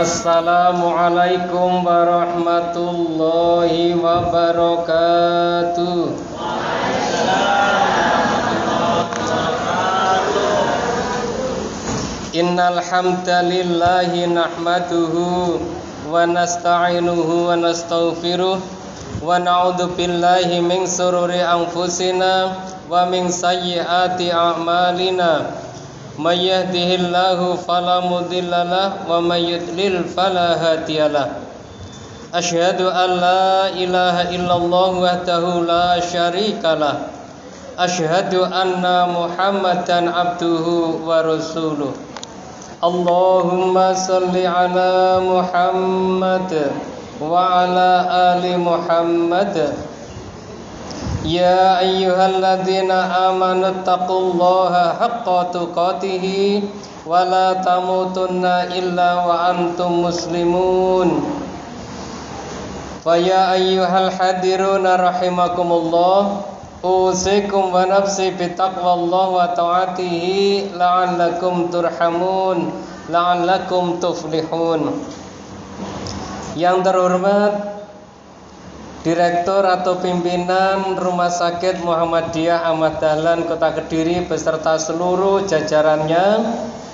Assalamualaikum warahmatullahi wabarakatuh. Innal hamdalillahi nahmaduhu wa nasta'inuhu wa nastaghfiruh wa na'udzu billahi min shururi anfusina wa min sayyiati a'malina. May yahdihillahu fala mudhillalah wa may yudlil fala hadiyalah. Asyhadu an la ilaha illallah wahdahu la syarikalah. Asyhadu anna Muhammadan abduhu wa rasuluh. Allahumma salli ala Muhammad wa ala ali Muhammad. Ya ayyuhalladzina amanu taqullaha haqqa tuqatih wa la tamutunna illa wa antum muslimun. Fa ya ayyuhal hadiruna rahimakumullah, usikum wa nafsi bitaqwallah wa ta'atihi la'allakum turhamun, la'allakum tuflihun. Yang terhormat Direktur atau Pimpinan Rumah Sakit Muhammadiyah Ahmad Dahlan Kota Kediri beserta seluruh jajarannya,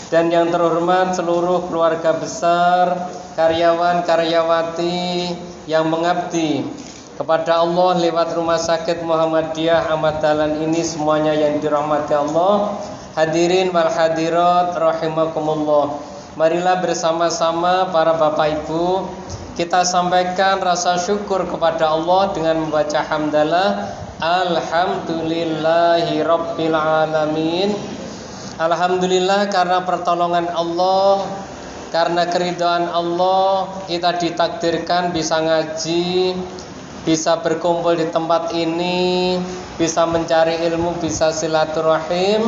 dan yang terhormat seluruh keluarga besar, karyawan-karyawati yang mengabdi kepada Allah lewat Rumah Sakit Muhammadiyah Ahmad Dahlan ini, semuanya yang dirahmati Allah. Hadirin wal hadirat rahimakumullah. Marilah bersama-sama para Bapak Ibu kita sampaikan rasa syukur kepada Allah dengan membaca hamdalah. Alhamdulillahi rabbil alamin. Alhamdulillah karena pertolongan Allah, karena keridhaan Allah, kita ditakdirkan bisa ngaji, bisa berkumpul di tempat ini, bisa mencari ilmu, bisa silaturahim.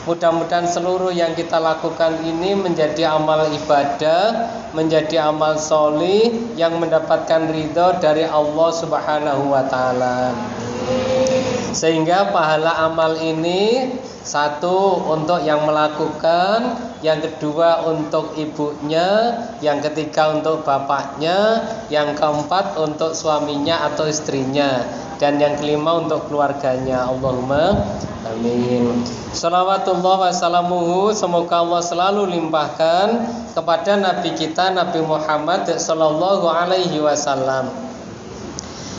Mudah-mudahan seluruh yang kita lakukan ini menjadi amal ibadah, menjadi amal sholih yang mendapatkan ridho dari Allah Subhanahu wa ta'ala. Sehingga pahala amal ini, satu untuk yang melakukan, yang kedua untuk ibunya, yang ketiga untuk bapaknya, yang keempat untuk suaminya atau istrinya, dan yang kelima untuk keluarganya. Allahumma amin. Shalawatullah wassalamuhu, semoga Allah selalu limpahkan kepada Nabi kita Nabi Muhammad sallallahu alaihi wasallam.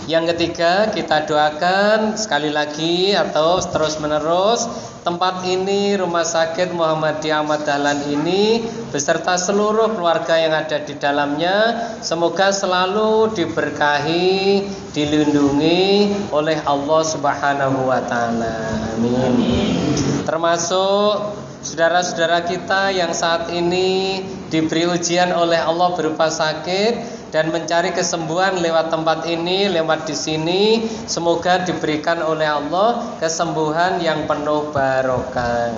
Yang ketiga, kita doakan sekali lagi atau terus menerus tempat ini, Rumah Sakit Muhammadiyah Ahmad Dahlan ini beserta seluruh keluarga yang ada di dalamnya, semoga selalu diberkahi, dilindungi oleh Allah Subhanahu wa ta'ala. Amin. Termasuk saudara-saudara kita yang saat ini diberi ujian oleh Allah berupa sakit dan mencari kesembuhan lewat tempat ini, lewat di sini, semoga diberikan oleh Allah kesembuhan yang penuh barokah.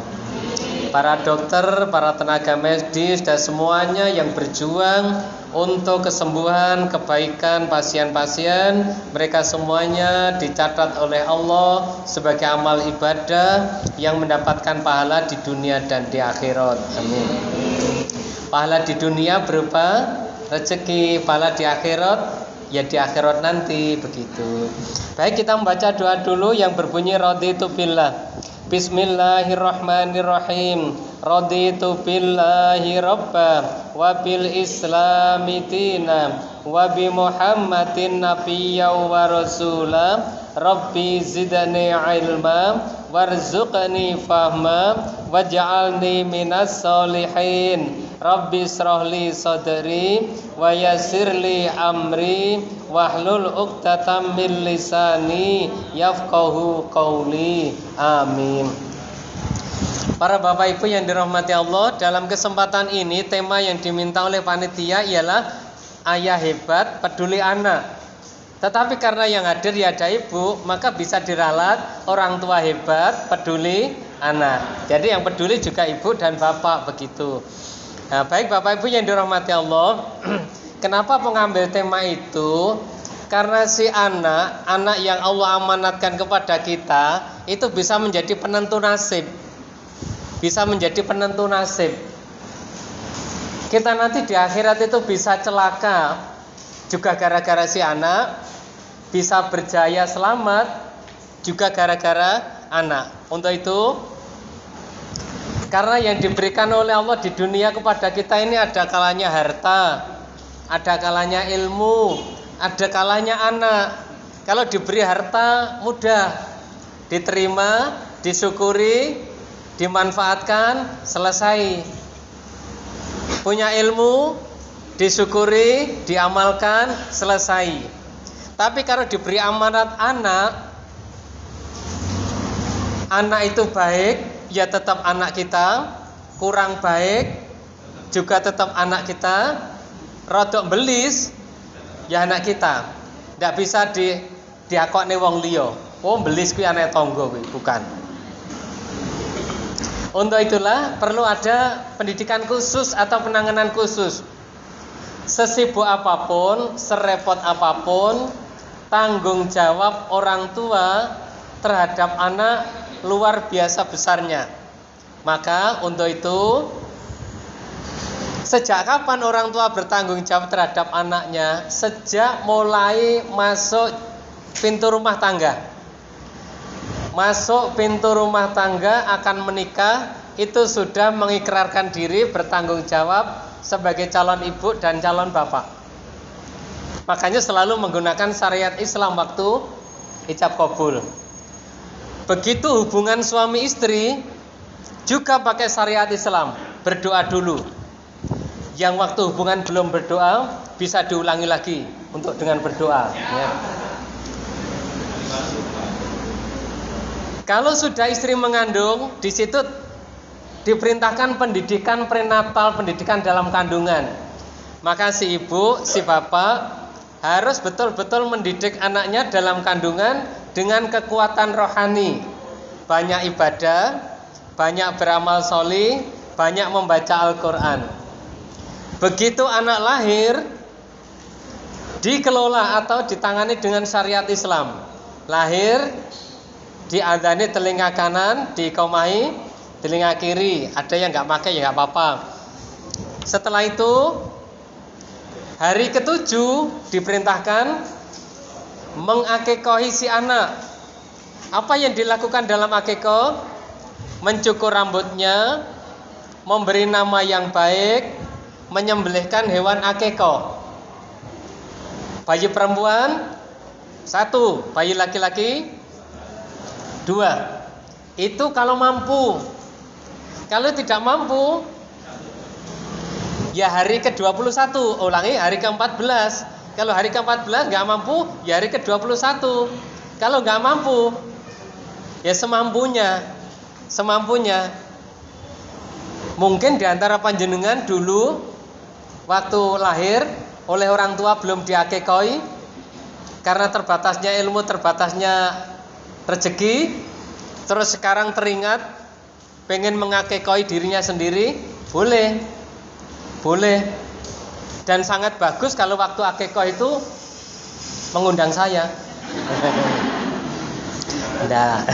Para dokter, para tenaga medis, dan semuanya yang berjuang untuk kesembuhan, kebaikan pasien-pasien, mereka semuanya dicatat oleh Allah sebagai amal ibadah yang mendapatkan pahala di dunia dan di akhirat. Amin. Pahala di dunia berupa rezeki, pahala di akhirat ya di akhirat nanti, begitu. Baik, kita membaca doa dulu yang berbunyi raditu billah. Bismillahirrahmanirrahim. Raditu billahi rabba wa bil islami dina wa bi Muhammadin nabiyya wa rasula. Rabbi zidni ilma warzuqni fahma waj'alni minas solihin. Rabbi shrahli sadri wa yassirli amri wahlul 'uqdatam min lisani yafqahu qawli. Amin. Para Bapak Ibu yang dirahmati Allah, dalam kesempatan ini tema yang diminta oleh panitia ialah ayah hebat peduli anak. Tetapi karena yang hadir ya ada ibu, maka bisa diralat orang tua hebat peduli anak. Jadi yang peduli juga ibu dan bapak, begitu. Nah, baik Bapak Ibu yang dirahmati Allah, kenapa mengambil tema itu? Karena si anak yang Allah amanatkan kepada kita itu bisa menjadi penentu nasib. Bisa menjadi penentu nasib. kita nanti di akhirat itu bisa celaka juga gara-gara si anak, bisa berjaya selamat juga gara-gara anak. Untuk itu, karena yang diberikan oleh Allah di dunia kepada kita ini ada kalanya harta, ada kalanya ilmu, ada kalanya anak. Kalau diberi harta mudah diterima, disyukuri, dimanfaatkan, selesai. Punya ilmu, disyukuri, diamalkan, selesai. Tapi kalau diberi amanat anak itu baik, ya tetap anak kita. Kurang baik, juga tetap anak kita. Rodok belis, ya anak kita. Tidak bisa diakokne wong liya. Oh, belis kuwi anak tangga kuwi, bukan. Untuk itulah perlu ada pendidikan khusus atau penanganan khusus. Sesibuk apapun, serepot apapun, tanggung jawab orang tua terhadap anak luar biasa besarnya. Maka untuk itu, sejak kapan orang tua bertanggung jawab terhadap anaknya? Sejak mulai masuk pintu rumah tangga. Masuk pintu rumah tangga akan menikah, itu sudah mengikrarkan diri bertanggung jawab sebagai calon ibu dan calon bapak. Makanya selalu menggunakan syariat Islam waktu ijab kabul. Begitu hubungan suami istri juga pakai syariat Islam, berdoa dulu. Yang waktu hubungan belum berdoa bisa diulangi lagi untuk dengan berdoa, ya. Kalau sudah istri mengandung, di situ diperintahkan pendidikan prenatal, pendidikan dalam kandungan. Maka si ibu, si bapak harus betul-betul mendidik anaknya dalam kandungan dengan kekuatan rohani. Banyak ibadah, banyak beramal sholih, banyak membaca Al-Quran. Begitu anak lahir, dikelola atau ditangani dengan syariat Islam. Lahir, diadani telinga kanan, diikomahi telinga kiri. Ada yang nggak pakai ya nggak apa-apa. Setelah itu, hari ke-7 diperintahkan mengakikohi si anak. Apa yang dilakukan dalam akikoh? Mencukur rambutnya, memberi nama yang baik, menyembelihkan hewan akikoh. Bayi perempuan 1, bayi laki-laki 2. Itu kalau mampu. Kalau tidak mampu, ya hari ke-21. Ulangi, hari ke-14. Kalau hari ke-14 nggak mampu, ya hari ke-21. Kalau nggak mampu, ya semampunya. Mungkin diantara panjenengan dulu waktu lahir oleh orang tua belum diakekoi, karena terbatasnya ilmu, terbatasnya rezeki, terus sekarang teringat pengen mengakekoi dirinya sendiri, boleh. Dan sangat bagus kalau waktu akekoi itu mengundang saya. Nah.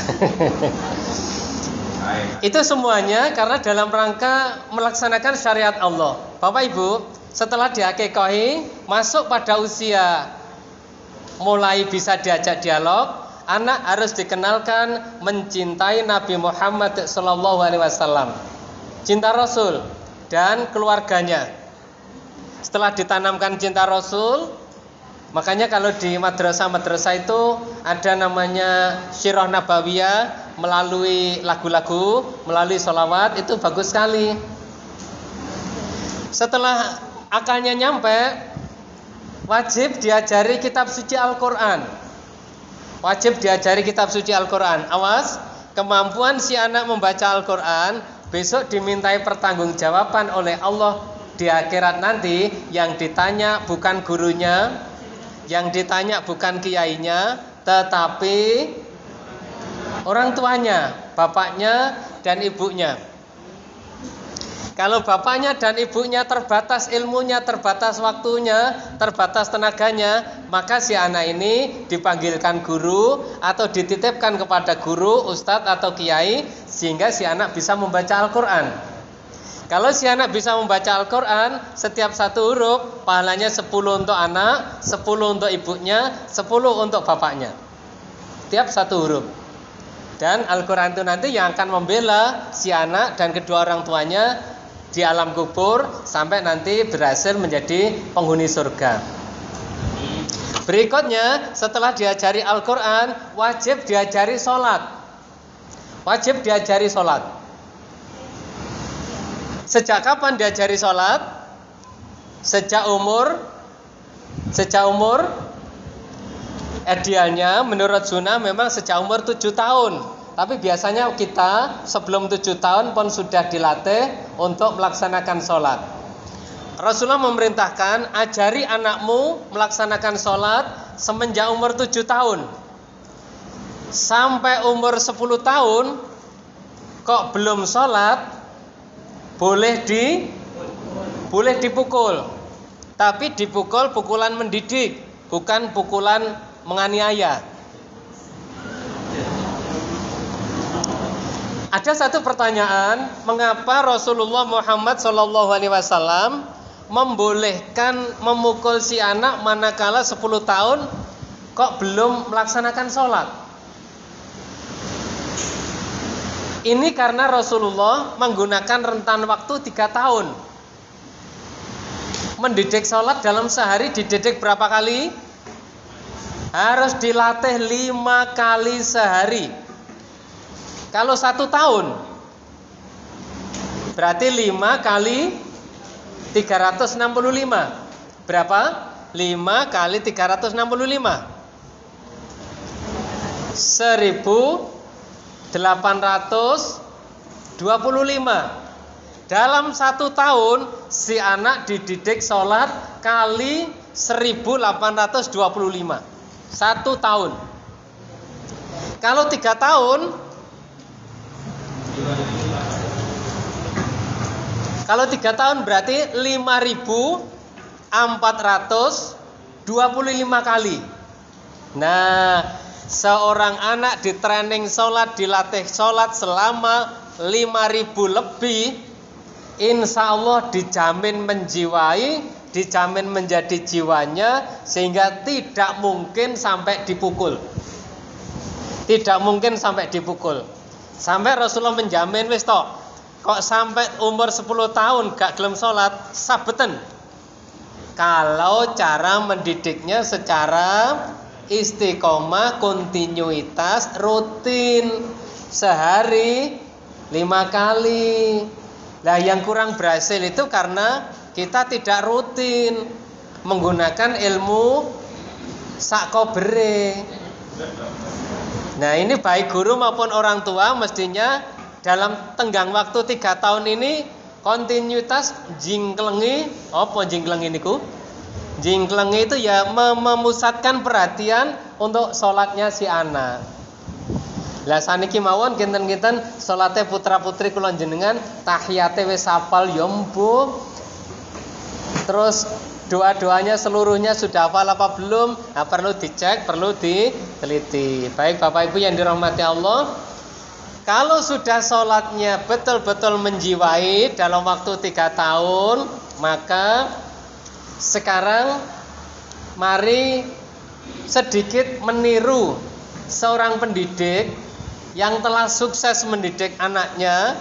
Itu semuanya karena dalam rangka melaksanakan syariat Allah. Bapak Ibu, setelah diakekoi, masuk pada usia mulai bisa diajak dialog, anak harus dikenalkan mencintai Nabi Muhammad SAW, cinta Rasul dan keluarganya. Setelah ditanamkan cinta Rasul, makanya kalau di madrasah-madrasah itu ada namanya Syirah Nabawiyah, melalui lagu-lagu, melalui sholawat, itu bagus sekali. Setelah akalnya nyampe, wajib diajari kitab suci Al-Quran. Awas, kemampuan si anak membaca Al-Quran besok dimintai pertanggungjawaban oleh Allah di akhirat nanti. Yang ditanya bukan gurunya, yang ditanya bukan kiainya, tetapi orang tuanya, bapaknya dan ibunya. Kalau bapaknya dan ibunya terbatas ilmunya, terbatas waktunya, terbatas tenaganya, maka si anak ini dipanggilkan guru atau dititipkan kepada guru, ustadz atau kiai, sehingga si anak bisa membaca Al-Quran. Kalau si anak bisa membaca Al-Quran, setiap satu huruf pahalanya 10 untuk anak, 10 untuk ibunya, 10 untuk bapaknya. Tiap satu huruf. Dan Al-Quran itu nanti yang akan membela si anak dan kedua orang tuanya di alam kubur sampai nanti berhasil menjadi penghuni surga. Berikutnya, setelah diajari Al-Quran, wajib diajari sholat. Wajib diajari sholat. Sejak kapan diajari sholat? Sejak umur idealnya menurut sunnah memang sejak umur 7 tahun. Tapi biasanya kita sebelum 7 tahun pun sudah dilatih untuk melaksanakan sholat. Rasulullah memerintahkan, ajari anakmu melaksanakan sholat semenjak umur 7 tahun. Sampai umur 10 tahun kok belum sholat, boleh dipukul. Tapi dipukul pukulan mendidik, bukan pukulan menganiaya. Ada satu pertanyaan, mengapa Rasulullah Muhammad SAW membolehkan memukul si anak manakala 10 tahun kok belum melaksanakan sholat? Ini karena Rasulullah menggunakan rentan waktu 3 tahun. Mendidik sholat dalam sehari dididik berapa kali? Harus dilatih 5 kali sehari. Kalau 1 tahun berarti 5 kali 365. Berapa? 5 kali 365. 1825. Dalam 1 tahun si anak dididik sholat kali 1825. 1 tahun. Kalau 3 tahun, berarti 5.425 kali. Nah, seorang anak di training sholat, dilatih sholat selama 5.000 lebih, insya Allah dijamin menjiwai, dijamin menjadi jiwanya, sehingga tidak mungkin sampai dipukul. Tidak mungkin sampai dipukul. Sampai Rasulullah menjamin, wis tok, kok sampai umur 10 tahun gak gelem sholat, sabeten. Kalau cara mendidiknya secara istiqomah, kontinuitas, rutin, sehari 5 kali. Nah, yang kurang berhasil itu karena kita tidak rutin menggunakan ilmu sakobere. Nah, ini baik guru maupun orang tua mestinya dalam tenggang waktu 3 tahun ini kontinuitas jingklengi. Apa jingklengi niku? Jingklengi itu ya memusatkan perhatian untuk sholatnya si anak. Lah saniki mawon kinten-kinten salate putra-putri kula jenengan tahiyate wis hafal ya mbuh. Terus doa-doanya seluruhnya sudah hafal apa belum? Nah, perlu dicek, perlu diteliti. Baik Bapak Ibu yang dirahmati Allah, kalau sudah sholatnya betul-betul menjiwai dalam waktu 3 tahun, maka sekarang mari sedikit meniru seorang pendidik yang telah sukses mendidik anaknya.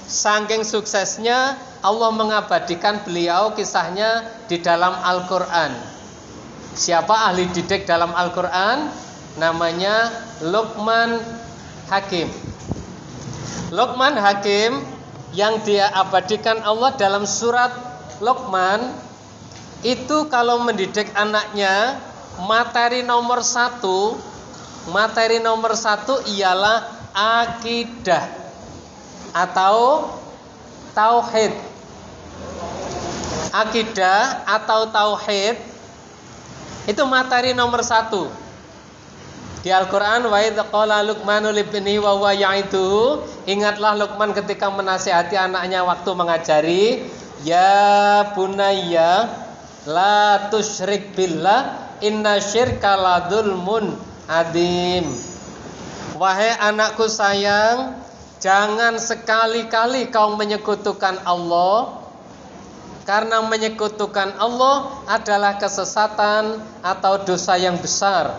Saking suksesnya Allah mengabadikan beliau kisahnya di dalam Al-Quran. Siapa ahli didik dalam Al-Quran? Namanya Luqman Hakim. Luqman Hakim yang dia abadikan Allah dalam surat Luqman itu kalau mendidik anaknya, materi nomor satu ialah akidah atau tauhid. Akidah atau tauhid itu materi nomor 1 di Al-Quran. Wa idz qala Luqmanu libnihi wa huwa ya'iduhu. Ingatlah Luqman ketika menasihati anaknya waktu mengajari, ya bunayya la tusyrik billah inna syirka la dzulmun adzim. Wahai anakku sayang, jangan sekali-kali kau menyekutukan Allah, karena menyekutukan Allah adalah kesesatan atau dosa yang besar.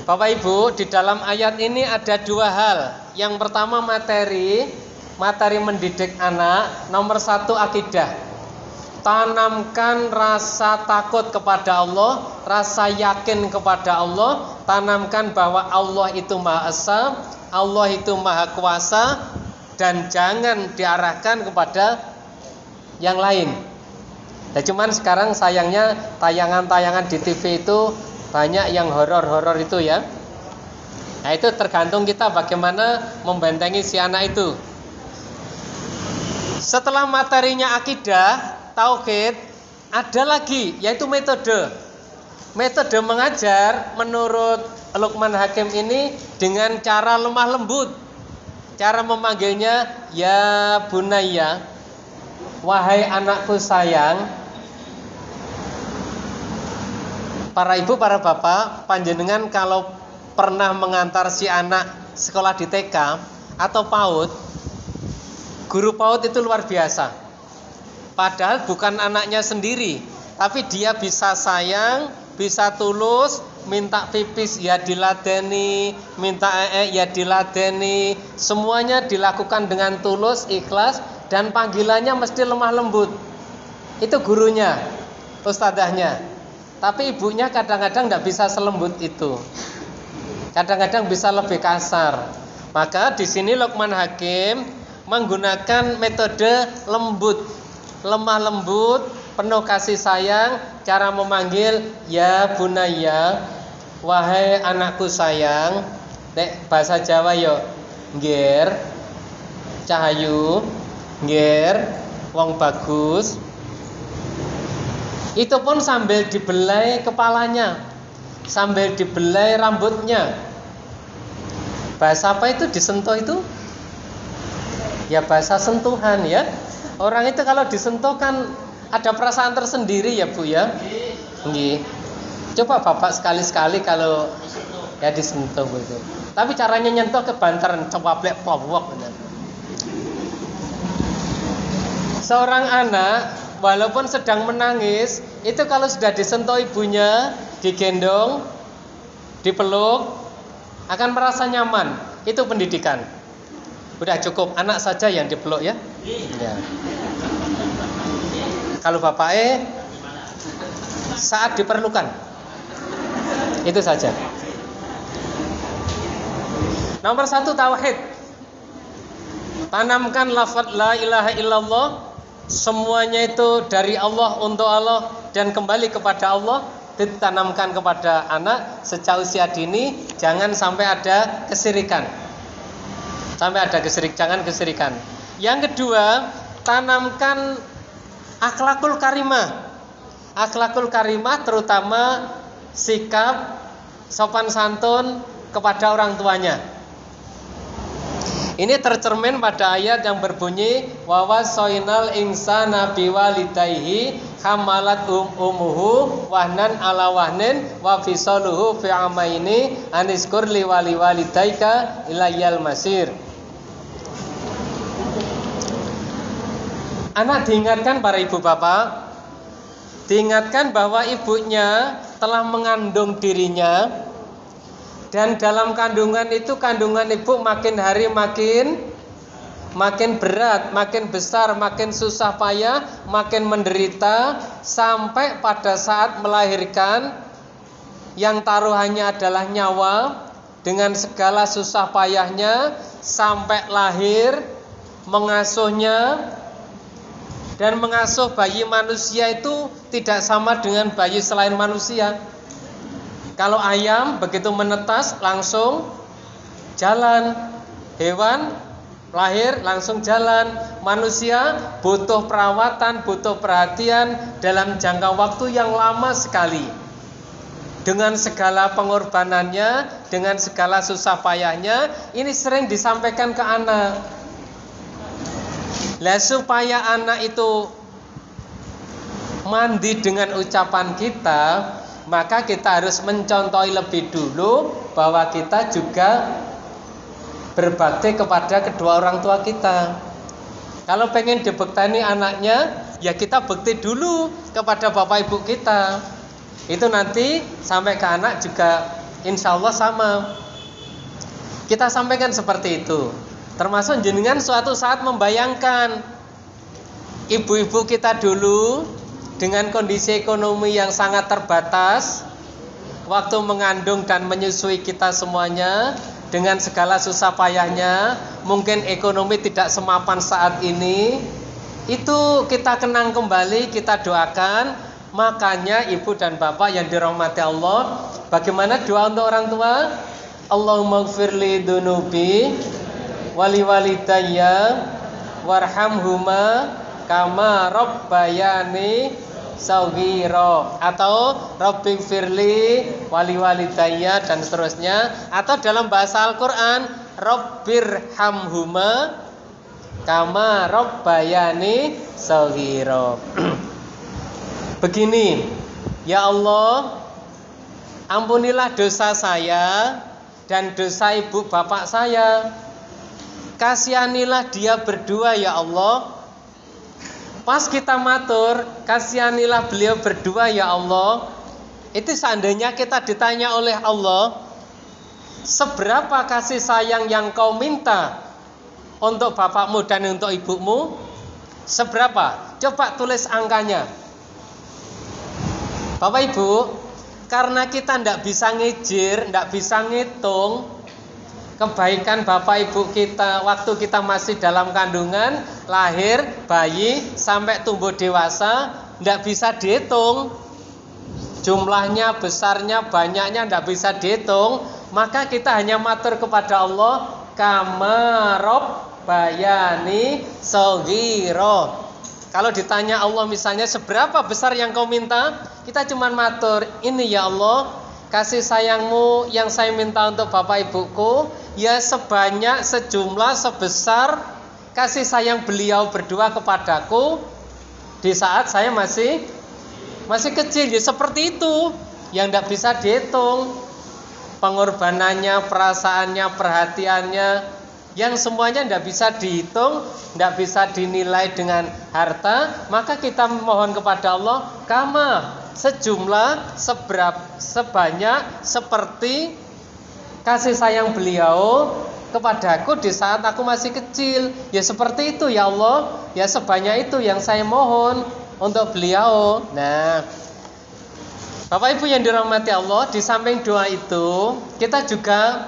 Bapak Ibu, di dalam ayat ini ada dua hal. Yang pertama materi mendidik anak. Nomor satu akidah. Tanamkan rasa takut kepada Allah, rasa yakin kepada Allah. Tanamkan bahwa Allah itu Maha Esa, Allah itu Maha Kuasa, dan jangan diarahkan kepada yang lain. Ya, cuman sekarang sayangnya tayangan-tayangan di TV itu banyak yang horor-horor itu ya. Nah, itu tergantung kita bagaimana membentengi si anak itu. Setelah materinya akidah, tauhid, ada lagi yaitu metode. Metode mengajar menurut Luqman Hakim ini dengan cara lemah lembut. Cara memanggilnya ya bunayya, wahai anakku sayang. Para ibu, para bapak, panjenengan kalau pernah mengantar si anak sekolah di TK atau PAUD, guru PAUD itu luar biasa. Padahal bukan anaknya sendiri, tapi dia bisa sayang, bisa tulus, minta pipis ya diladeni, minta ya diladeni. Semuanya dilakukan dengan tulus, ikhlas, dan panggilannya mesti lemah lembut. Itu gurunya, ustadzahnya. Tapi ibunya kadang-kadang tidak bisa selembut itu. Kadang-kadang bisa lebih kasar. Maka di sini Luqman Hakim menggunakan metode lembut, lemah lembut, penuh kasih sayang. Cara memanggil ya bunayya, wahai anakku sayang. Nek bahasa Jawa yo ngger, cahayu, ngger, wong bagus. Itu pun sambil dibelai kepalanya, sambil dibelai rambutnya. Bahasa apa itu disentuh itu? Ya bahasa sentuhan ya. Orang itu kalau disentuh kan ada perasaan tersendiri ya Bu ya. Nggih. Coba Bapak sekali-sekali kalau ya disentuh gitu. Tapi caranya nyentuh kebantaran, cewaplek powok benar. Seorang anak walaupun sedang menangis, itu kalau sudah disentuh ibunya, digendong, dipeluk, akan merasa nyaman. Itu pendidikan. Udah cukup, anak saja yang dipeluk ya. Ya. Kalau bapaknya saat diperlukan, itu saja. Nomor satu tauhid. Tanamkan lafaz la ilaha illallah. Semuanya itu dari Allah, untuk Allah, dan kembali kepada Allah. Ditanamkan kepada anak sejak usia dini. Jangan sampai ada kesirikan. Jangan kesirikan. Yang kedua, tanamkan akhlakul karimah. Akhlakul karimah terutama sikap sopan santun kepada orang tuanya. Ini tercermin pada ayat yang berbunyi wa wasainal insana biwalidayhi hamalat ummuhu wahnan ala wahnin wa fisaluhu fi amaini aniskur liwaliwalidayka ilayal masir. Anak diingatkan, para ibu bapak, diingatkan bahwa ibunya telah mengandung dirinya. Dan dalam kandungan itu, kandungan ibu makin hari makin berat, makin besar, makin susah payah, makin menderita, sampai pada saat melahirkan yang taruhannya adalah nyawa, dengan segala susah payahnya sampai lahir, mengasuhnya. Dan mengasuh bayi manusia itu tidak sama dengan bayi selain manusia. Kalau ayam begitu menetas langsung jalan, hewan lahir langsung jalan. Manusia butuh perawatan, butuh perhatian dalam jangka waktu yang lama sekali. Dengan segala pengorbanannya, dengan segala susah payahnya, ini sering disampaikan ke anak. Lah supaya anak itu mandi dengan ucapan kita, maka kita harus mencontohi lebih dulu bahwa kita juga berbakti kepada kedua orang tua kita. Kalau pengen dibektani anaknya, ya kita bekti dulu kepada bapak ibu kita. Itu nanti sampai ke anak juga insya Allah sama. Kita sampaikan seperti itu. Termasuk jenengan suatu saat membayangkan ibu-ibu kita dulu dengan kondisi ekonomi yang sangat terbatas, waktu mengandung dan menyusui kita semuanya, dengan segala susah payahnya, mungkin ekonomi tidak semapan saat ini. Itu kita kenang kembali, kita doakan. Makanya ibu dan bapak yang dirahmati Allah, bagaimana doa untuk orang tua? Allahumma gfirli dunubi wali walidayya warhamhuma kama rabbayani shaghira, atau rabbi gfirli wali walidayya dan seterusnya, atau dalam bahasa Al-Qur'an rabbirhamhuma kama rabbayani shaghira. Begini, ya Allah, ampunilah dosa saya dan dosa ibu bapak saya. Kasihanilah dia berdua ya Allah. Pas kita matur, kasihanilah beliau berdua ya Allah. Itu seandainya kita ditanya oleh Allah, seberapa kasih sayang yang kau minta untuk bapakmu dan untuk ibumu? Seberapa? Coba tulis angkanya. Bapak Ibu, karena kita tidak bisa ngijir, tidak bisa ngitung kebaikan bapak ibu kita waktu kita masih dalam kandungan, lahir, bayi, sampai tumbuh dewasa, tidak bisa dihitung. Jumlahnya, besarnya, banyaknya tidak bisa dihitung. Maka kita hanya matur kepada Allah, kama rabbayani shaghira. Kalau ditanya Allah misalnya seberapa besar yang kau minta, kita cuma matur, ini ya Allah, kasih sayangmu yang saya minta untuk bapak ibuku, ya sebanyak, sejumlah, sebesar kasih sayang beliau berdua kepadaku di saat saya masih kecil. Ya seperti itu, yang tidak bisa dihitung. Pengorbanannya, perasaannya, perhatiannya, yang semuanya tidak bisa dihitung, tidak bisa dinilai dengan harta. Maka kita mohon kepada Allah, kama, sejumlah, sebanyak, seperti kasih sayang beliau kepadaku di saat aku masih kecil. Ya seperti itu ya Allah, ya sebanyak itu yang saya mohon untuk beliau. Nah, Bapak Ibu yang dirahmati Allah, di samping doa itu, kita juga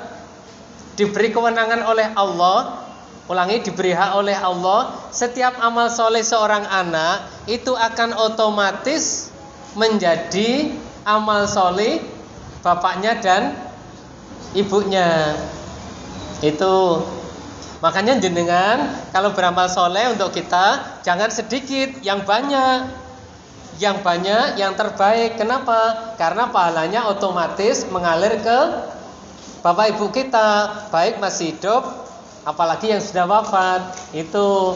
diberi kewenangan oleh Allah, ulangi, diberi hak oleh Allah. Setiap amal soleh seorang anak itu akan otomatis menjadi amal soleh bapaknya dan ibunya. Itu makanya jenengan kalau beramal soleh untuk kita jangan sedikit, yang banyak, yang terbaik. Kenapa? Karena pahalanya otomatis mengalir ke bapak ibu kita, baik masih hidup, apalagi yang sudah wafat. Itu.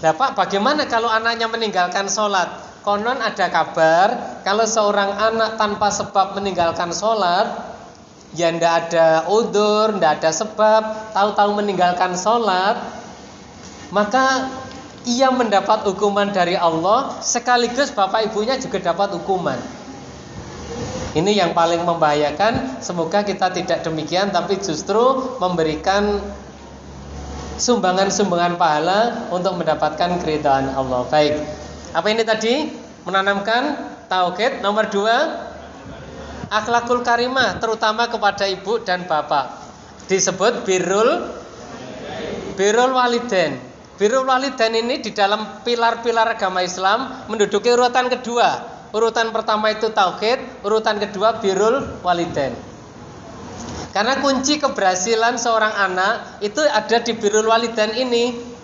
Bapak, bagaimana kalau anaknya meninggalkan sholat? Konon ada kabar, kalau seorang anak tanpa sebab meninggalkan sholat, ya ndak ada udzur, ndak ada sebab, tahu-tahu meninggalkan sholat, maka ia mendapat hukuman dari Allah, sekaligus bapak ibunya juga dapat hukuman. Ini yang paling membahayakan. Semoga kita tidak demikian, tapi justru memberikan sumbangan-sumbangan pahala untuk mendapatkan keridhaan Allah. Baik, apa ini tadi? Menanamkan tauhid. Nomor 2, akhlakul karimah, terutama kepada ibu dan bapak. Disebut birrul walidain. Birrul walidain ini di dalam pilar-pilar agama Islam menduduki urutan kedua. Urutan pertama itu tauhid, urutan kedua birrul walidain. Karena kunci keberhasilan seorang anak itu ada di birrul walidain ini.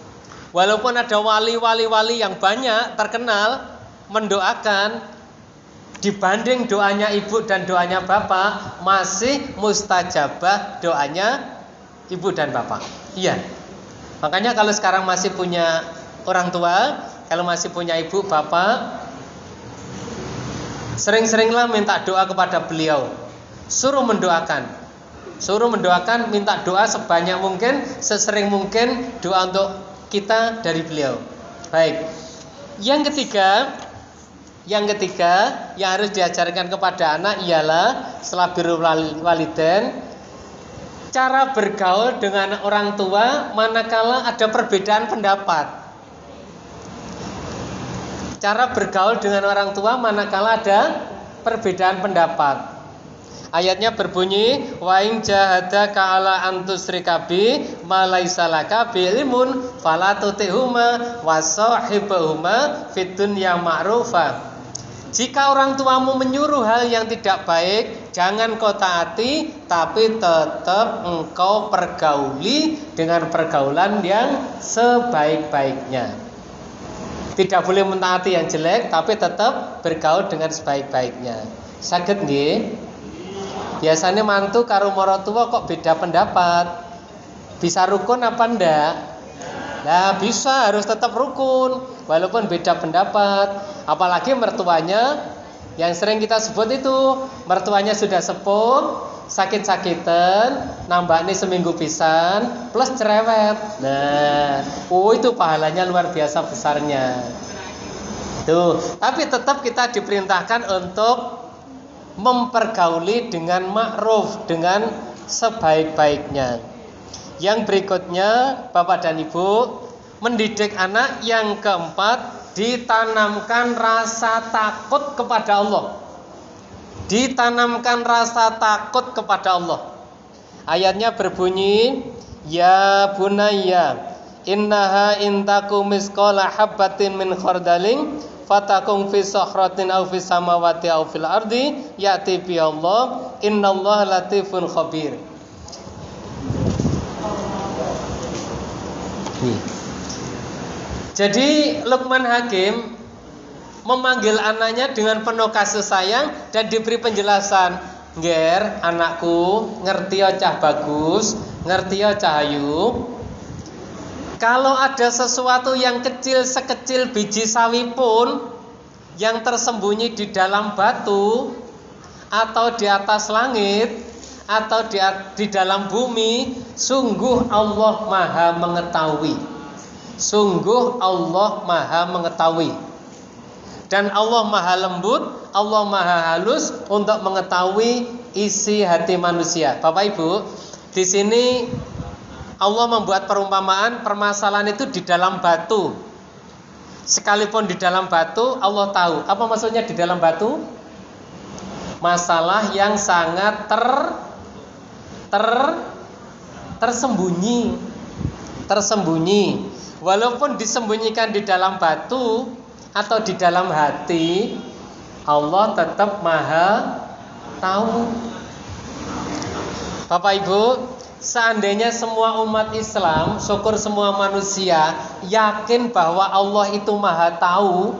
Walaupun ada wali-wali yang banyak terkenal mendoakan, dibanding doanya ibu dan doanya bapak, masih mustajabah doanya ibu dan bapak. Iya. Makanya kalau sekarang masih punya orang tua, kalau masih punya ibu bapak, sering-seringlah minta doa kepada beliau. Suruh mendoakan. Suruh mendoakan, minta doa sebanyak mungkin, sesering mungkin doa untuk kita dari beliau. Baik. Yang ketiga yang harus diajarkan kepada anak ialah setelah birrul walidain, cara bergaul dengan orang tua manakala ada perbedaan pendapat. Cara bergaul dengan orang tua manakala ada perbedaan pendapat. Ayatnya berbunyi, wa in jahadaka ala antusyrika bi ma laisa laka bi ilmun fala tutihuma wa sahibhuma fid dunya ma'rufa. Jika orang tuamu menyuruh hal yang tidak baik, jangan kau taati, tapi tetap engkau pergauli dengan pergaulan yang sebaik-baiknya. Tidak boleh mentaati yang jelek, tapi tetap bergaul dengan sebaik-baiknya. Saged nggih? Biasanya mantu karo maratuwa kok beda pendapat. Bisa rukun apa ndak? Nah, bisa, harus tetap rukun walaupun beda pendapat. Apalagi mertuanya yang sering kita sebut itu, mertuanya sudah sepuh, sakit-sakitan, nambahnya seminggu pisan plus cerewet. Nah, itu pahalanya luar biasa besarnya. Tuh, tapi tetap kita diperintahkan untuk mempergauli dengan ma'ruf, dengan sebaik-baiknya. Yang berikutnya, Bapak dan Ibu, mendidik anak. Yang keempat, ditanamkan rasa takut kepada Allah. Ditanamkan rasa takut kepada Allah. Ayatnya berbunyi, ya bunayya innaha intaku misqala habbatin min khardalin fatakun fi sakhratin aw fis samawati aw fil ardi ya'ti bi Allah innallaha latifun khabir. Jadi Luqman Hakim memanggil anaknya dengan penuh kasih sayang dan diberi penjelasan, "Nger, anakku, ngerti ya cah bagus, ngerti ya cah ayu. Kalau ada sesuatu yang kecil sekecil biji sawi pun yang tersembunyi di dalam batu atau di atas langit atau di dalam bumi, sungguh Allah Maha mengetahui. Sungguh Allah Maha mengetahui. Dan Allah Maha lembut, Allah Maha halus untuk mengetahui isi hati manusia." Bapak Ibu, di sini Allah membuat perumpamaan permasalahan itu di dalam batu. Sekalipun di dalam batu, Allah tahu. Apa maksudnya di dalam batu? Masalah yang sangat tersembunyi. Walaupun disembunyikan di dalam batu atau di dalam hati, Allah tetap Maha tahu. Bapak Ibu, seandainya semua umat Islam, syukur semua manusia yakin bahwa Allah itu Maha tahu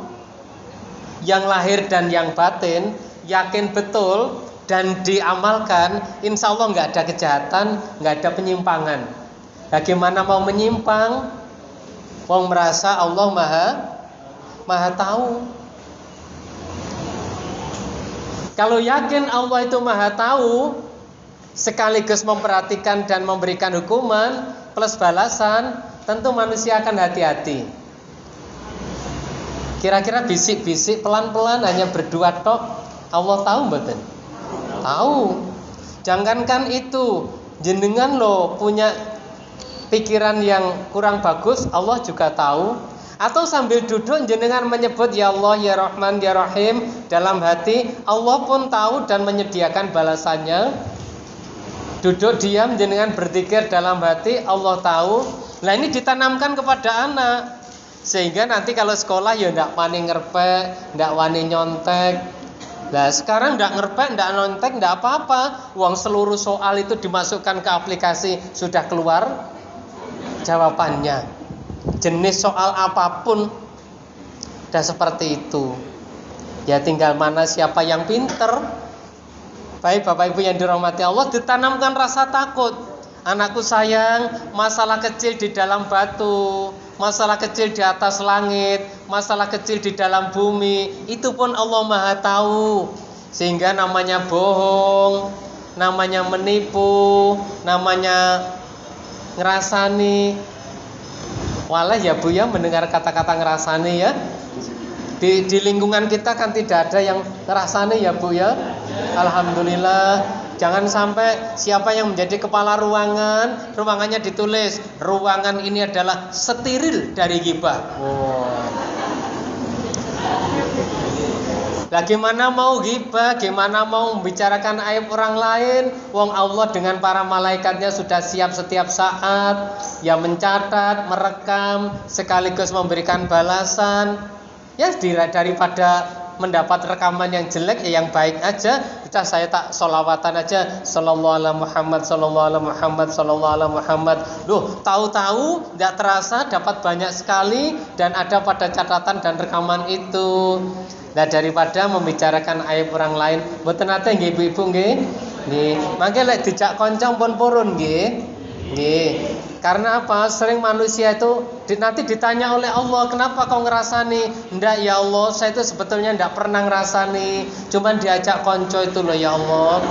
yang lahir dan yang batin, yakin betul dan diamalkan, insya Allah nggak ada kejahatan, nggak ada penyimpangan. Bagaimana mau menyimpang? Wong merasa Allah Maha tahu. Kalau yakin Allah itu Maha tahu, sekaligus memperhatikan dan memberikan hukuman plus balasan, tentu manusia akan hati-hati. Kira-kira bisik-bisik pelan-pelan hanya berdua tok, Allah tahu mboten? Tahu. Jangankan itu, jenengan loh punya pikiran yang kurang bagus, Allah juga tahu. Atau sambil duduk jenengan menyebut ya Allah, ya Rahman, ya Rahim dalam hati, Allah pun tahu dan menyediakan balasannya. Duduk diam jenengan berzikir dalam hati, Allah tahu. Nah, ini ditanamkan kepada anak, sehingga nanti kalau sekolah ya ndak wani ngerpek, ndak wani nyontek. Nah, sekarang ndak ngerpek, ndak nyontek, ndak apa-apa. Uang seluruh soal itu dimasukkan ke aplikasi, sudah keluar jawabannya. Jenis soal apapun sudah seperti itu. Ya tinggal mana siapa yang pinter. Baik Bapak Ibu yang dirahmati Allah, ditanamkan rasa takut. Anakku sayang, masalah kecil di dalam batu, masalah kecil di atas langit, masalah kecil di dalam bumi, itu pun Allah Maha tahu. Sehingga namanya bohong, namanya menipu, namanya ngerasani. Walah ya Bu ya, mendengar kata-kata ngerasani ya. Di lingkungan kita kan tidak ada yang ngerasani ya Bu ya. Alhamdulillah. Jangan sampai siapa yang menjadi kepala ruangan, ruangannya ditulis ruangan ini adalah steril dari ghibah. Lah gimana mau ghibah, gimana mau membicarakan aib orang lain? Wong Allah dengan para malaikatnya sudah siap setiap saat, ya mencatat, merekam, sekaligus memberikan balasan. Ya daripada mendapat rekaman yang jelek ya yang baik aja. Kita saya tak sholawatan aja, sallallahu alaihi Muhammad, sallallahu alaihi Muhammad, sallallahu alaihi Muhammad. Loh, tahu-tahu tidak terasa dapat banyak sekali dan ada pada catatan dan rekaman itu. Nah, daripada membicarakan aib orang lain, mboten nate nggih ibu-ibu nggih. Nggih, mangke lek dijak kanca pun purun nggih. Nggih. Karena apa? Sering manusia itu nanti ditanya oleh Allah, kenapa kau ngerasani? Ndak ya Allah, saya itu sebetulnya ndak pernah ngerasani, cuman diajak konco itu loh ya Allah.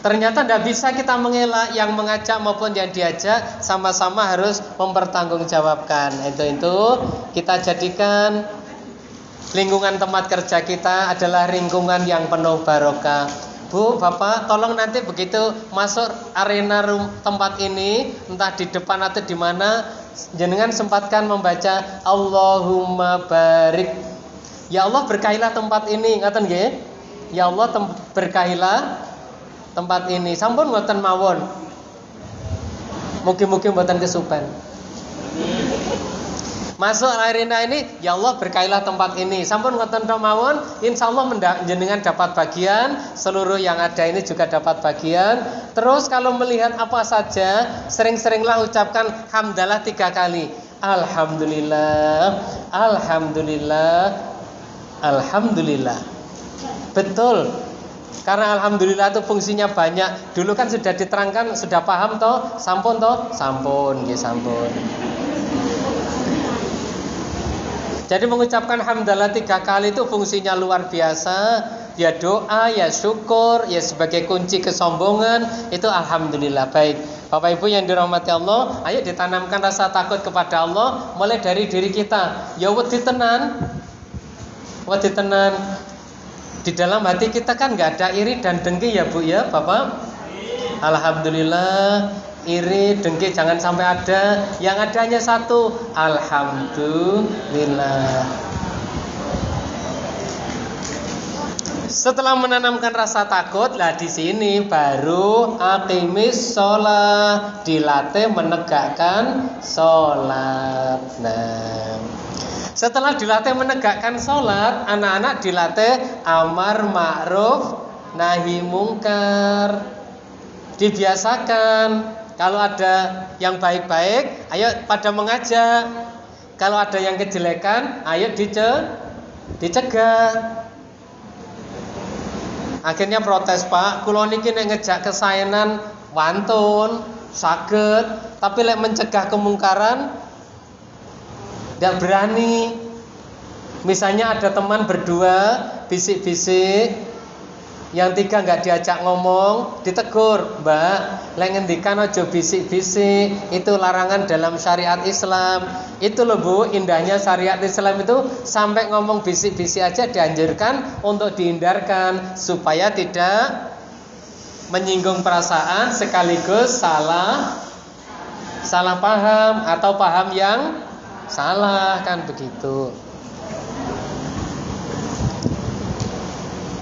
Ternyata ndak bisa kita mengelak, yang mengajak maupun yang diajak sama-sama harus mempertanggungjawabkan. Itu kita jadikan lingkungan tempat kerja kita adalah lingkungan yang penuh barokah. Bu, Bapak, tolong nanti begitu masuk arena tempat ini, entah di depan atau di mana, jenengan sempatkan membaca Allahumma barik. Ya Allah berkahilah tempat ini, ngaten nggih? Ya Allah berkahilah tempat ini. Sampun mboten mawon. Mugi-mugi mboten kesupen. Masuk arena ini, ya Allah berkahilah tempat ini. Sampun ngoten mawon, insyaallah jenengan dapat bagian, seluruh yang ada ini juga dapat bagian. Terus kalau melihat apa saja, sering-seringlah ucapkan hamdalah 3 kali. Alhamdulillah, alhamdulillah, alhamdulillah. Betul. Karena alhamdulillah itu fungsinya banyak. Dulu kan sudah diterangkan, sudah paham toh? Sampun toh? Sampun, nggih sampun. Jadi mengucapkan hamdalah 3 kali itu fungsinya luar biasa. Ya doa, ya syukur, ya sebagai kunci kesombongan. Itu alhamdulillah. Baik, Bapak Ibu yang dirahmati Allah, ayo ditanamkan rasa takut kepada Allah mulai dari diri kita. Ya wedi tenan. Wedi tenan. Di dalam hati kita kan gak ada iri dan dengki ya Bu ya Bapak. Alhamdulillah. Iri, dengki jangan sampai ada. Yang ada hanya satu, alhamdulillah. Setelah menanamkan rasa takut, lah di sini baru aqimis sholat, dilatih menegakkan sholat. Nah, setelah dilatih menegakkan sholat, anak-anak dilatih amar ma'ruf nahi mungkar. Dibiasakan. Kalau ada yang baik-baik, ayo pada mengajak. Kalau ada yang kejelekan, ayo dicegah. Akhirnya protes, Pak, kula niki nek ngejak kesaenan wantun, saged, tapi lek mencegah kemungkaran tidak berani. Misalnya ada teman berdua bisik-bisik, yang 3 nggak diajak ngomong, ditegur, Mbak, lek ngendikan aja bisik-bisik, itu larangan dalam syariat Islam. Itu loh Bu, indahnya syariat Islam itu sampai ngomong bisik-bisik aja dianjurkan untuk dihindarkan supaya tidak menyinggung perasaan sekaligus salah paham atau paham yang salah, kan begitu.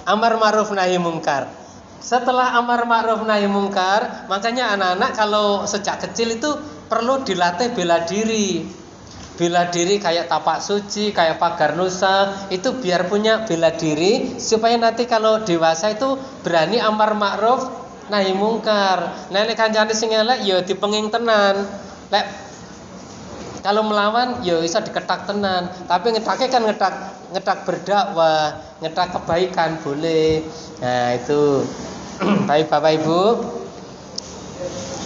Amar ma'ruf nahi mungkar. Setelah amar ma'ruf nahi mungkar, makanya anak-anak kalau sejak kecil itu perlu dilatih bela diri. Bela diri kayak tapak suci, kayak pagar nusa, itu biar punya bela diri supaya nanti kalau dewasa itu berani amar ma'ruf nahi mungkar. Nek kancane sing elek ya dipenging tenan. Lek kalau melawan ya bisa diketak tenan, tapi ngedake kan ngedak berdakwah, ngedak kebaikan boleh. Nah, itu. Baik Bapak Ibu.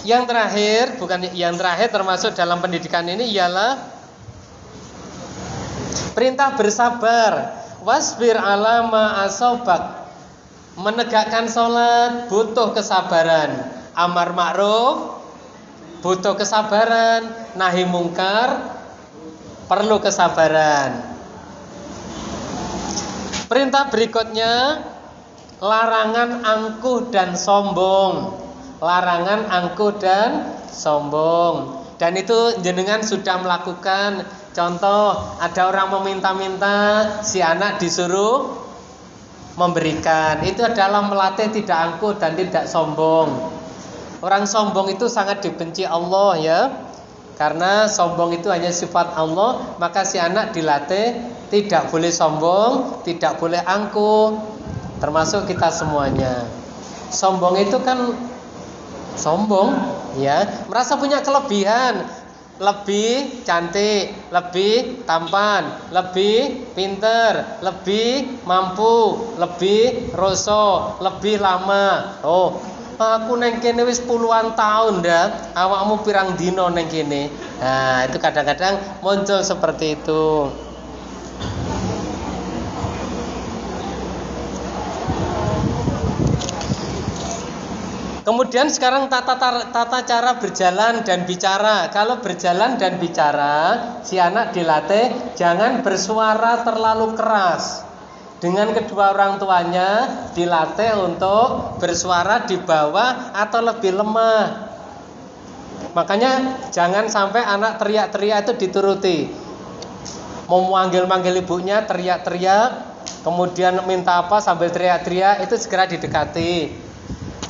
Yang terakhir, bukan yang terakhir termasuk dalam pendidikan ini ialah perintah bersabar. Wasbir ala ma asobak. Menegakkan sholat butuh kesabaran. Amar ma'ruf butuh kesabaran. Nahi mungkar perlu kesabaran. Perintah berikutnya, larangan angkuh dan sombong. Larangan angkuh dan sombong. Dan itu jenengan sudah melakukan. Contoh, ada orang meminta-minta, si anak disuruh memberikan. Itu adalah melatih tidak angkuh dan tidak sombong. Orang sombong itu sangat dibenci Allah ya. Karena sombong itu hanya sifat Allah, maka si anak dilatih tidak boleh sombong, tidak boleh angkuh, termasuk kita semuanya. Sombong itu kan sombong ya, merasa punya kelebihan, lebih cantik, lebih tampan, lebih pinter, lebih mampu, lebih roso, lebih lama. Oh, aku neng kene wis puluhan tahun dah, awakmu pirang dino neng kene. Nah, itu kadang-kadang muncul seperti itu. Kemudian sekarang tata cara berjalan dan bicara. Kalau berjalan dan bicara, si anak dilatih jangan bersuara terlalu keras. Dengan kedua orang tuanya dilatih untuk bersuara di bawah atau lebih lemah. Makanya jangan sampai anak teriak-teriak itu dituruti. Mau manggil-manggil ibunya teriak-teriak, kemudian minta apa sambil teriak-teriak, itu segera didekati.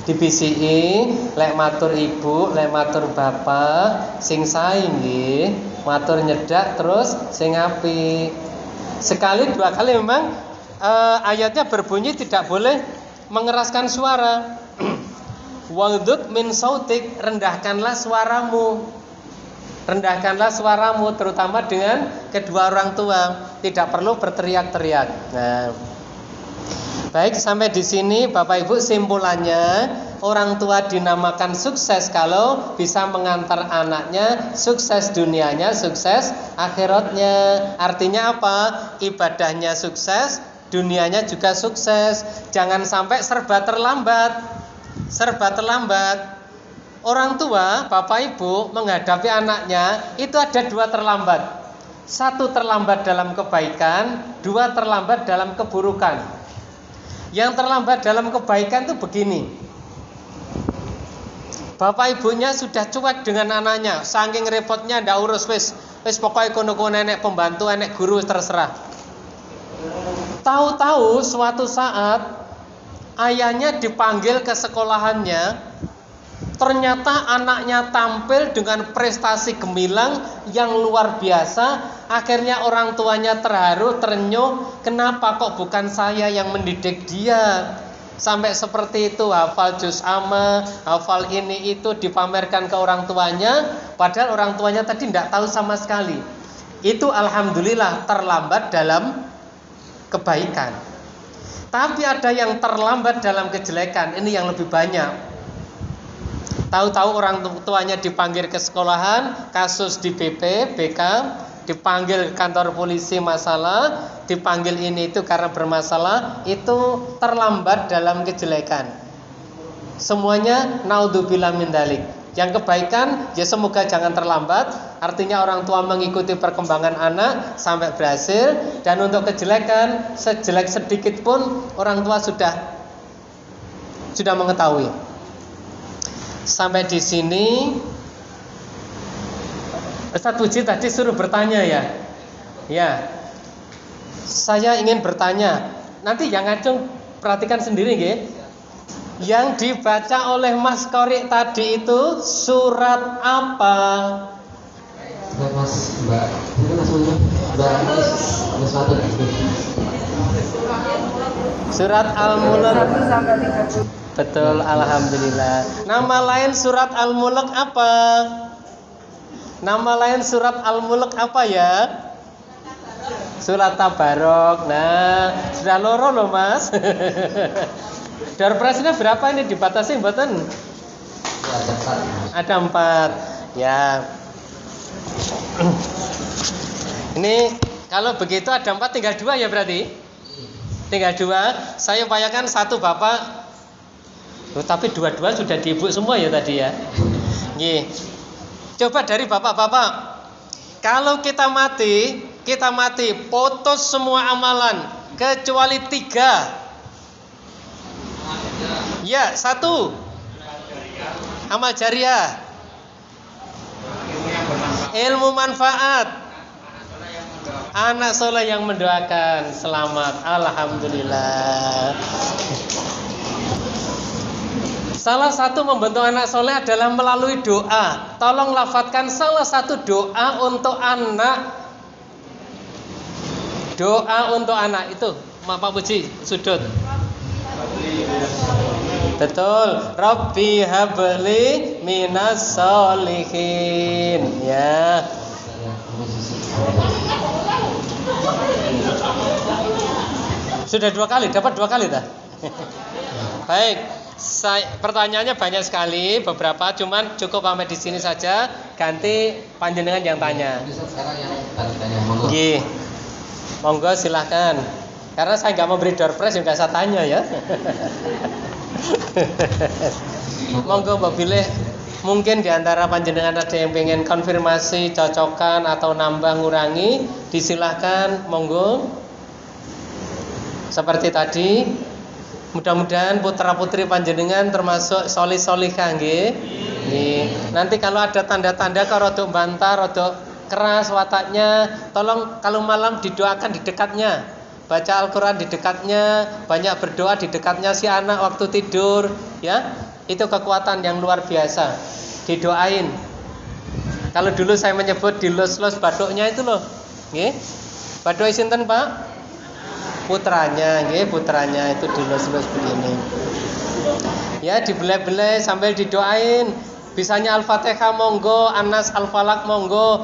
Dibisiki, lek matur ibu, lek matur bapak, sing sae nggih, matur nyedak terus sing apik. Sekali dua kali memang ayatnya berbunyi tidak boleh mengeraskan suara. Waghdud min sautik, rendahkanlah suaramu. Rendahkanlah suaramu terutama dengan kedua orang tua, tidak perlu berteriak-teriak. Nah, baik, sampai di sini Bapak Ibu simpulannya, orang tua dinamakan sukses kalau bisa mengantar anaknya sukses dunianya, sukses akhiratnya. Artinya apa? Ibadahnya sukses, dunianya juga sukses. Jangan sampai serba terlambat. Serba terlambat. Orang tua, Bapak Ibu menghadapi anaknya itu ada dua terlambat. Satu terlambat dalam kebaikan, dua terlambat dalam keburukan. Yang terlambat dalam kebaikan itu begini. Bapak ibunya sudah cuek dengan anaknya, saking repotnya ndak urus wis pokoknya kono-kono nenek pembantu, nenek guru terserah. Tahu-tahu suatu saat ayahnya dipanggil ke sekolahannya, ternyata anaknya tampil dengan prestasi gemilang yang luar biasa. Akhirnya orang tuanya terharu, terenyuh, kenapa kok bukan saya yang mendidik dia? Sampai seperti itu, hafal juz amma, hafal ini itu dipamerkan ke orang tuanya, padahal orang tuanya tadi tidak tahu sama sekali. Itu alhamdulillah terlambat dalam kebaikan. Tapi ada yang terlambat dalam kejelekan, ini yang lebih banyak. Tahu-tahu orang tuanya dipanggil ke sekolahan, kasus di BP, BK, dipanggil kantor polisi masalah, dipanggil ini itu karena bermasalah, itu terlambat dalam kejelekan. Semuanya naudzubillah min dzalik. Yang kebaikan ya semoga jangan terlambat. Artinya orang tua mengikuti perkembangan anak sampai berhasil. Dan untuk kejelekan, sejelek sedikit pun orang tua sudah mengetahui. Sampai di sini Ustaz Puji tadi suruh bertanya ya. Ya. Saya ingin bertanya. Nanti yang ngacung perhatikan sendiri nggih. Yang dibaca oleh Mas Korik tadi itu surat apa? Mas Mbak, itu Mbak Surat Al-Mulk. Betul, alhamdulillah. Nama lain surat Al-Mulk apa? Nama lain surat Al-Mulk apa ya? Surat Tabarok. Nah, sudah loro loh Mas. Door prize-nya berapa ini dibatasi mboten? Ada 4. Ya. Ini kalau begitu ada 4 tinggal 2 ya berarti? Tinggal 2. Saya upayakan 1 Bapak. Tapi 2 sudah di Ibu semua ya tadi ya. Nggih. Coba dari Bapak-bapak. Kalau kita mati putus semua amalan kecuali 3. Ya, 1. Amal jariah. Ilmu manfaat. Anak soleh yang mendoakan. Selamat. Alhamdulillah. Salah satu membentuk anak soleh adalah melalui doa. Tolong lafadzkan salah satu doa untuk anak. Doa untuk anak itu, Pak Puji, sudut. Betul. Rabbi habli minas solihin. Ya. Sudah 2 kali, dapat 2 kali dah. Baik. Pertanyaannya banyak sekali, beberapa, cuman cukup sampai di sini saja. Ganti panjenengan yang tanya. Nggih. Monggo silahkan. Karena saya nggak mau beri door prize, nggak saya tanya ya. Monggo Mbak Bilih. Mungkin diantara panjenengan ada yang pengen konfirmasi, cocokan atau nambah ngurangi, disilahkan. Monggo. Seperti tadi. Mudah-mudahan putra-putri panjenengan termasuk solih-solihah nggih. Nanti kalau ada tanda-tanda kalau rodok bantah, rodok keras wataknya, tolong kalau malam didoakan di dekatnya. Baca Al-Qur'an di dekatnya, banyak berdoa di dekatnya si anak waktu tidur, ya. Itu kekuatan yang luar biasa. Didoain. Kalau dulu saya menyebut dilus-lus badoknya itu loh. Nggih. Badok sinten, Pak? Putranya, nggih, putranya itu dilus-lus begini. Ya, dibelai-belai sambil didoain. Bisanya Al-Fatihah monggo, An-Nas, Al-Falaq monggo,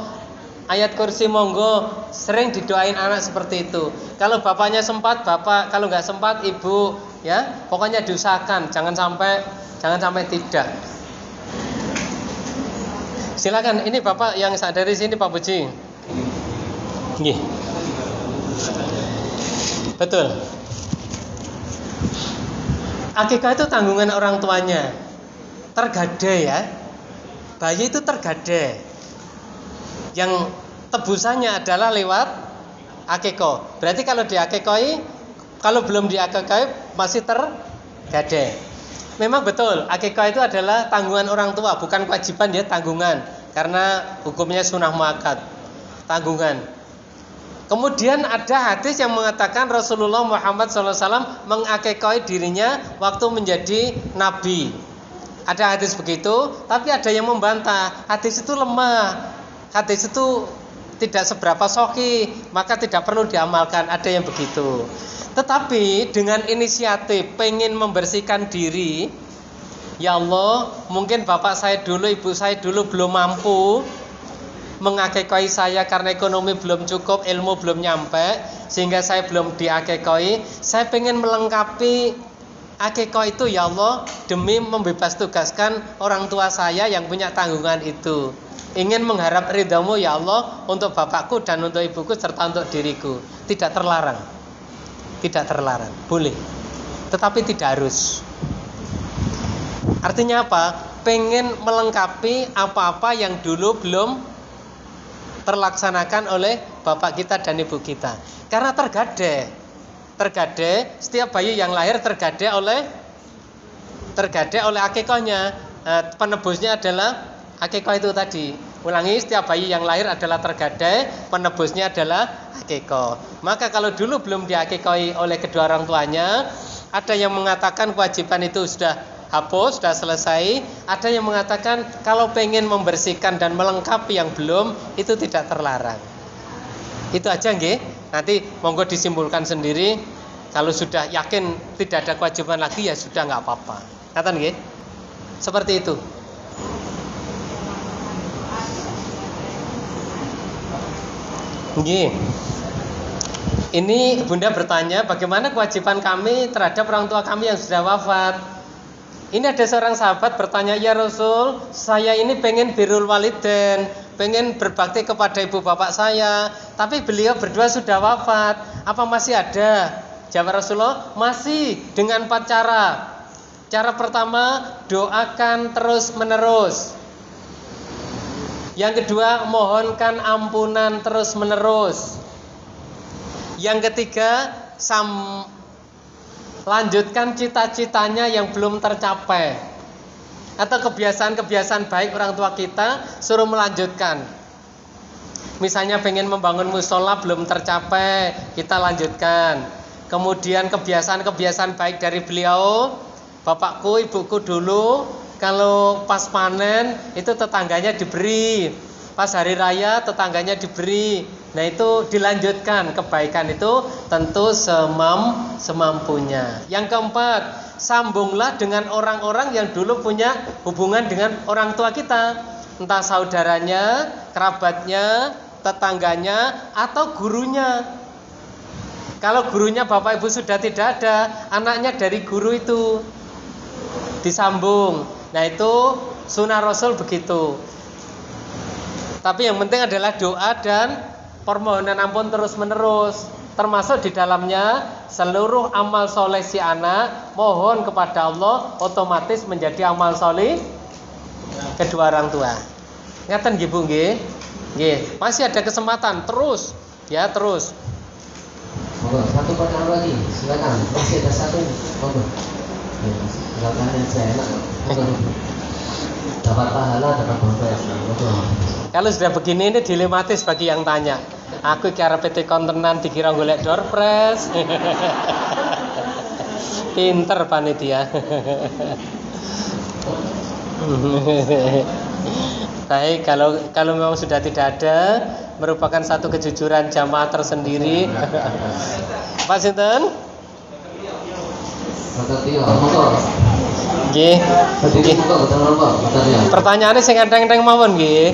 ayat kursi monggo. Sering didoain anak seperti itu. Kalau bapaknya sempat, bapak, kalau nggak sempat, ibu, ya. Pokoknya diusahakan, jangan sampai tidak. Silakan, ini Bapak yang dari sini Pak Puji. Nggih. Betul. Akikah itu tanggungan orang tuanya. Tergade ya. Bayi itu tergade. Yang tebusannya adalah lewat akikah. Berarti kalau diakikahi, kalau belum diakikahi masih tergade. Memang betul, akikah itu adalah tanggungan orang tua, bukan kewajiban ya, tanggungan. Karena hukumnya sunah muakkad. Tanggungan. Kemudian ada hadis yang mengatakan Rasulullah Muhammad SAW mengakikahi dirinya waktu menjadi nabi. Ada hadis begitu, tapi ada yang membantah. Hadis itu lemah, hadis itu tidak seberapa sahih, maka tidak perlu diamalkan. Ada yang begitu. Tetapi dengan inisiatif pengen membersihkan diri, ya Allah, mungkin bapak saya dulu, ibu saya dulu belum mampu mengakikahi saya karena ekonomi belum cukup, ilmu belum nyampe, sehingga saya belum diakikahi. Saya pengen melengkapi akikah itu ya Allah, demi membebas tugaskan orang tua saya yang punya tanggungan itu. Ingin mengharap ridhamu ya Allah untuk bapakku dan untuk ibuku serta untuk diriku. Tidak terlarang. Tidak terlarang, boleh. Tetapi tidak harus. Artinya apa? Pengen melengkapi apa-apa yang dulu belum terlaksanakan oleh bapak kita dan ibu kita. Karena tergade, setiap bayi yang lahir tergade oleh akikahnya. Penebusnya adalah akikah itu tadi. Ulangi, setiap bayi yang lahir adalah tergade, penebusnya adalah akikah. Maka kalau dulu belum diakikahi oleh kedua orang tuanya, ada yang mengatakan kewajiban itu sudah hapus, sudah selesai. Ada yang mengatakan kalau pengen membersihkan dan melengkapi yang belum, itu tidak terlarang. Itu aja nggih. Nanti monggo disimpulkan sendiri. Kalau sudah yakin tidak ada kewajiban lagi, ya sudah, nggak apa-apa. Kata nggih. Seperti itu. Nggih. Ini Bunda bertanya, bagaimana kewajiban kami terhadap orang tua kami yang sudah wafat? Ini ada seorang sahabat bertanya, ya Rasul, saya ini pengen birrul walidain, pengen berbakti kepada ibu bapak saya, tapi beliau berdua sudah wafat, apa masih ada Jawab Rasulullah, masih dengan 4 cara. Cara pertama, doakan terus menerus. Yang kedua, mohonkan ampunan terus menerus. Yang ketiga, lanjutkan cita-citanya yang belum tercapai. Atau kebiasaan-kebiasaan baik orang tua kita, suruh melanjutkan. Misalnya pengen membangun musola belum tercapai, kita lanjutkan. Kemudian kebiasaan-kebiasaan baik dari beliau, bapakku, ibuku dulu, kalau pas panen itu tetangganya diberi, pas hari raya tetangganya diberi. Nah itu dilanjutkan, kebaikan itu tentu semampunya. Yang keempat, sambunglah dengan orang-orang yang dulu punya hubungan dengan orang tua kita, entah saudaranya, kerabatnya, tetangganya, atau gurunya. Kalau gurunya bapak ibu sudah tidak ada, anaknya dari guru itu disambung. Nah itu sunnah Rasul begitu. Tapi yang penting adalah doa dan permohonan ampun terus menerus. Termasuk di dalamnya seluruh amal soleh si anak mohon kepada Allah otomatis menjadi amal soleh kedua orang tua. Ngaten nggih Bu nggih? Nggih, masih ada kesempatan terus ya terus. Monggo, satu pertanyaan lagi, silakan. Masih ada satu, monggo. Silakan yang saya enak. Monggo. Dapat pahala, dapat dompet. Monggo. Kalau sudah begini ini dilematis bagi yang tanya. Aku kira PT kontenan dikira golek door prize. Pinter panitia. Baik, kalau memang sudah tidak ada, merupakan satu kejujuran jamaah tersendiri. Pak Sinten? Nggih. Pertanyaannya sing enteng-enteng mawon nggih.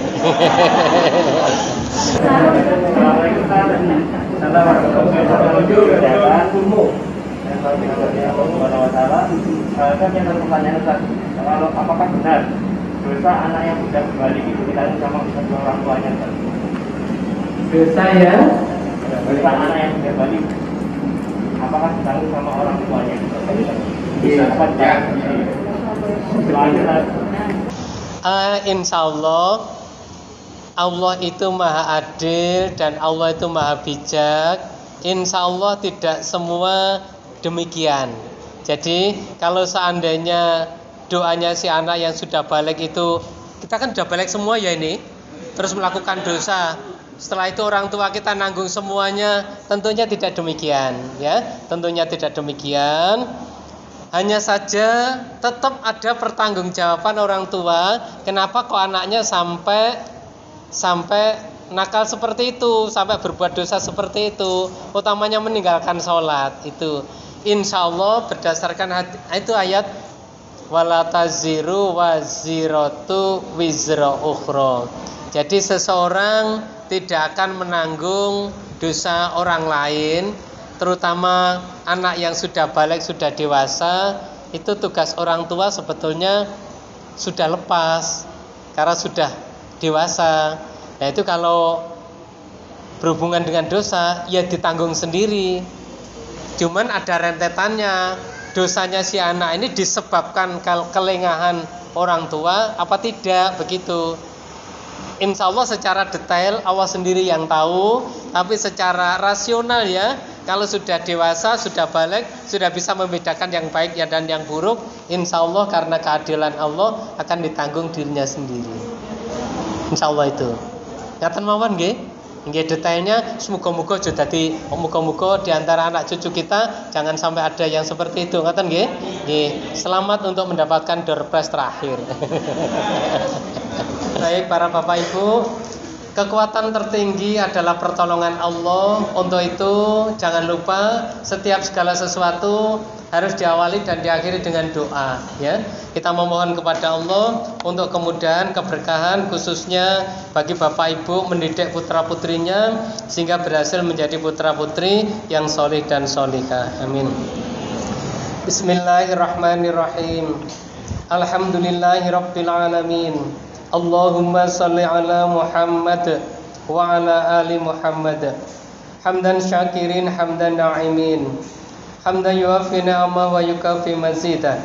Apakah benar dosa anak yang sudah kembali itu ditanggung sama orang tuanya? Dosa anak yang sudah balik, apakah ditanggung sama orang tuanya? Insya Allah itu maha adil dan Allah itu maha bijak. Insya Allah tidak semua demikian. Jadi kalau seandainya doanya si anak yang sudah balik itu, kita kan sudah balik semua ya ini, terus melakukan dosa, setelah itu orang tua kita nanggung semuanya, tentunya tidak demikian ya, tentunya tidak demikian. Hanya saja tetap ada pertanggungjawaban orang tua. Kenapa kok anaknya sampai nakal seperti itu, sampai berbuat dosa seperti itu, utamanya meninggalkan sholat itu. Insya Allah berdasarkan itu ayat wala taziru waziratu wizra ukhra. Jadi seseorang tidak akan menanggung dosa orang lain, terutama anak yang sudah balik, sudah dewasa. Itu tugas orang tua sebetulnya sudah lepas karena sudah dewasa. Nah itu kalau berhubungan dengan dosa ya ditanggung sendiri. Cuman ada rentetannya, dosanya si anak ini disebabkan kelengahan orang tua apa tidak begitu. Insya Allah secara detail Allah sendiri yang tahu, tapi secara rasional ya, kalau sudah dewasa, sudah balik, sudah bisa membedakan yang baik ya dan yang buruk, insya Allah karena keadilan Allah akan ditanggung dirinya sendiri. Insya Allah itu. Ngaten mawon nggih? Nggih detailnya semoga-moga aja dadi muga-muga di antara anak cucu kita jangan sampai ada yang seperti itu. Ngaten nggih? Nggih. Selamat untuk mendapatkan door prize terakhir. Baik para Bapak Ibu, kekuatan tertinggi adalah pertolongan Allah. Untuk itu jangan lupa setiap segala sesuatu harus diawali dan diakhiri dengan doa ya. Kita memohon kepada Allah untuk kemudahan, keberkahan khususnya bagi Bapak Ibu mendidik putra-putrinya sehingga berhasil menjadi putra-putri yang solih dan solihah. Amin. Bismillahirrahmanirrahim. Alhamdulillahirabbil alamin. Allahumma salli ala Muhammad wa ala ali Muhammad. Hamdan syakirin hamdan na'imin. hamdan yuwafi ni'ama wa yukafi mazida.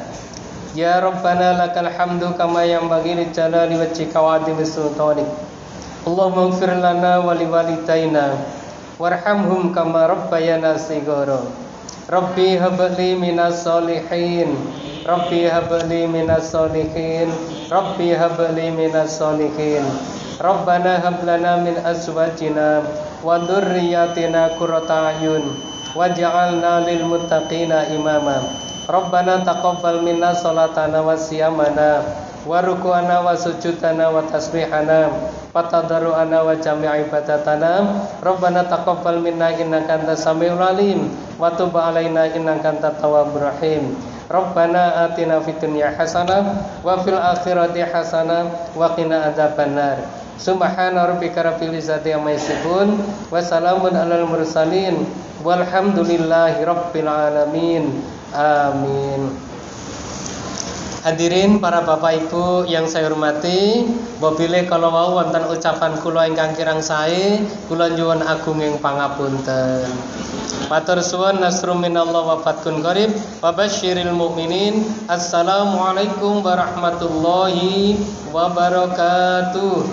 Ya Rabbana lakal hamdu kama yanbaghi li jalali wajhika wa 'azimi sultanik. Allahumma ighfir lana wa liwalidayna warhamhum kama rabbayana shighara. Rabbi habli minas solihin. Rabbi habli minas solihin. Rabbi habli minas solihin. Rabbana hab lana min azwajina wa dzurriyyatina qurrata a'yun waj'alna lil muttaqina imama. Rabbana taqabbal minna salatana wa siyamana wa ruku'ana wa sujudana wa tasbihana wa tadarru'ana wa jami'a ibadatana. Rabbana taqabbal minna innaka antas samiul alim wa tub 'alaina innaka antat tawwabur rahim. Rabbana atina fid dunya hasanah wa fil akhirati hasanah wa qina adzabannar. Subhana rabbika rabbil izzati amma yasifun wa salamun alal mursalin walhamdulillahi rabbil alamin. Amin. Hadirin para bapak ibu yang saya hormati, bobile kalau wau wonten ucapan kula ingkang kirang sae, kula nyuwun agunging pangapunten. Matur suwun, nasrum minallah wa fathun qarib wa basyiril mukminin. Assalamualaikum warahmatullahi wabarakatuh.